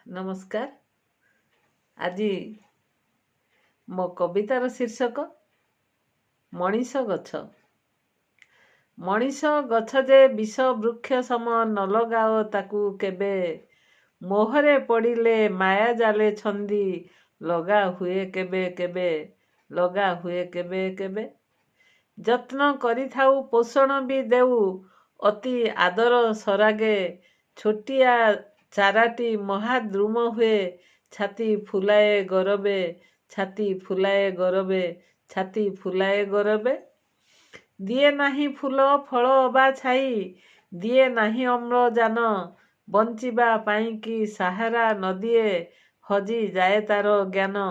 ନମସ୍କାର। ଆଜି ମୋ କବିତାର ଶୀର୍ଷକ ମଣିଷ ଗଛ। ମଣିଷ ଗଛ ଯେ ବିଷ ବୃକ୍ଷ ସମ ନ ଲଗାଅ ତାକୁ କେବେ, ମୋହରେ ପଡ଼ିଲେ ମାୟା ଜାଲେ ଛନ୍ଦି ଲଗା ହୁଏ କେବେ କେବେ, ଲଗା ହୁଏ କେବେ କେବେ। ଯତ୍ନ କରିଥାଉ ପୋଷଣ ବି ଦେଉ ଅତି ଆଦର ସରାଗେ, ଛୋଟିଆ ଚାରାଟି ମହାଦ୍ରୁମ ହୁଏ ଛାତି ଫୁଲାଏ ଗରବେ, ଛାତି ଫୁଲାଏ ଗରବେ, ଛାତି ଫୁଲାଏ ଗରବେ। ଦିଏ ନାହିଁ ଫୁଲ ଫଳ ଅବା ଛାଇ, ଦିଏ ନାହିଁ ଅମ୍ଳଜାନ, ବଞ୍ଚିବା ପାଇଁକି ସାହାରା ନଦିଏ, ହଜି ଯାଏ ତାର ଜ୍ଞାନ,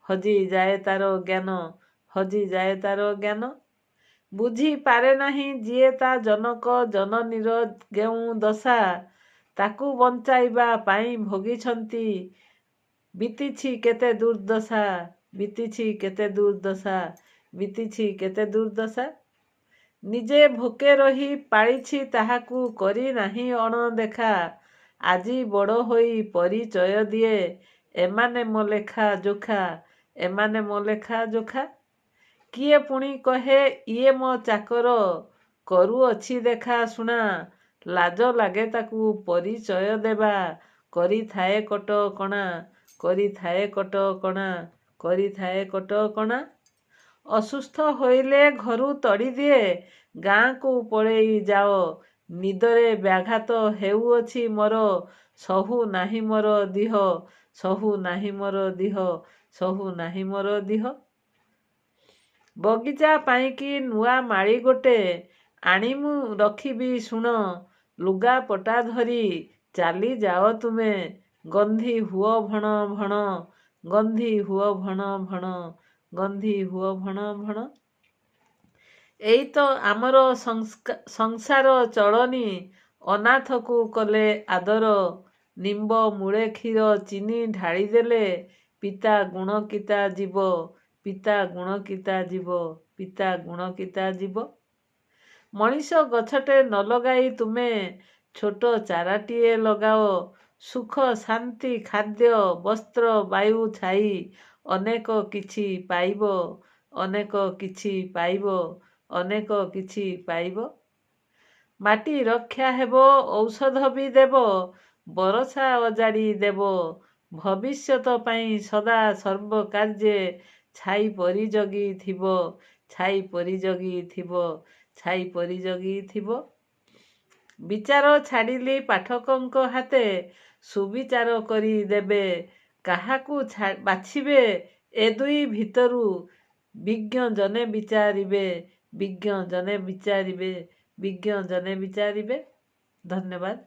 ହଜି ଯାଏ ତାର ଜ୍ଞାନ, ହଜି ଯାଏ ତାର ଜ୍ଞାନ। ବୁଝି ପାରେ ନାହିଁ ଯିଏ ତା ଜନକ ଜନନୀର କେଉଁ ଦଶା, ତାକୁ ବଞ୍ଚାଇବା ପାଇଁ ଭୋଗିଛନ୍ତି ବିତିଛି କେତେ ଦୁର୍ଦ୍ଦଶା, ବିତିଛି କେତେ ଦୁର୍ଦ୍ଦଶା, ବିତିଛି କେତେ ଦୁର୍ଦ୍ଦଶା। ନିଜେ ଭୋକେ ରହି ପାଳିଛି ତାହାକୁ କରି ନାହିଁ ଅଣଦେଖା, ଆଜି ବଡ଼ ହୋଇ ପରିଚୟ ଦିଏ ଏମାନେ ମୋ ଲେଖା ଜୋଖା, ଏମାନେ ମୋ ଲେଖା ଜୋଖା। କିଏ ପୁଣି କହେ ଇଏ ମୋ ଚାକର, କରୁଅଛି ଦେଖା ଶୁଣା, ଲାଜ ଲାଗେ ତାକୁ ପରିଚୟ ଦେବା, କରିଥାଏ କଟକଣା, କରିଥାଏ କଟକଣା, କରିଥାଏ କଟକଣା। ଅସୁସ୍ଥ ହୋଇଲେ ଘରୁ ତଡ଼ିଦିଏ, ଗାଁକୁ ପଳେଇ ଯାଅ, ନିଦରେ ବ୍ୟାଘାତ ହେଉଅଛି ମୋର, ସହୁ ନାହିଁ ମୋର ଦିହ, ସହୁ ନାହିଁ ମୋର ଦିହ, ସହୁ ନାହିଁ ମୋର ଦିହ। ବଗିଚା ପାଇଁକି ନୂଆ ମାଳି ଗୋଟେ ଆଣିମୁ ରଖିବି ଶୁଣ, ଲୁଗାପଟା ଧରି ଚାଲି ଯାଅ ତୁମେ, ଗନ୍ଧି ହୁଅ ଭଣ ଭଣ, ଗନ୍ଧି ହୁଅ ଭଣ ଭଣ, ଗନ୍ଧି ହୁଅ ଭଣ ଭଣ। ଏଇ ତ ଆମର ସଂସାର ଚଳନି, ଅନାଥକୁ କଲେ ଆଦର, ନିମ୍ବ ମୂଳେ କ୍ଷୀର ଚିନି ଢାଳିଦେଲେ, ପିତା ଗୁଣକିତା ଯିବ, ପିତା ଗୁଣକିତା ଯିବ, ପିତା ଗୁଣକିତା ଯିବ। ମଣିଷ ଗଛଟେ ନ ଲଗାଇ ତୁମେ ଛୋଟ ଚାରାଟିଏ ଲଗାଅ, ସୁଖ ଶାନ୍ତି ଖାଦ୍ୟ ବସ୍ତ୍ର ବାୟୁ ଛାଇ ଅନେକ କିଛି ପାଇବ, ଅନେକ କିଛି ପାଇବ, ଅନେକ କିଛି ପାଇବ। ମାଟି ରକ୍ଷା ହେବ, ଔଷଧ ବି ଦେବ, ବରଷା ଅଜାଡ଼ି ଦେବ, ଭବିଷ୍ୟତ ପାଇଁ ସଦା ସର୍ବ କାର୍ଯ୍ୟେ ଛାଇ ପରି ଜଗି ଥିବ, ଛାଇ ପରି ଜଗି ଥିବ, ଛାଇ ପରି ଜଗି ଥିବ। ବିଚାର ଛାଡ଼ିଲି ପାଠକଙ୍କ ହାତେ, ସୁବିଚାର କରି ଦେବେ, କାହାକୁ ବାଛିବେ ଏ ଦୁଇ ଭିତରୁ, ବିଜ୍ଞ ଜନେ ବିଚାରିବେ, ବିଜ୍ଞ ଜନେ ବିଚାରିବେ, ବିଜ୍ଞ ଜନେ ବିଚାରିବେ। ଧନ୍ୟବାଦ।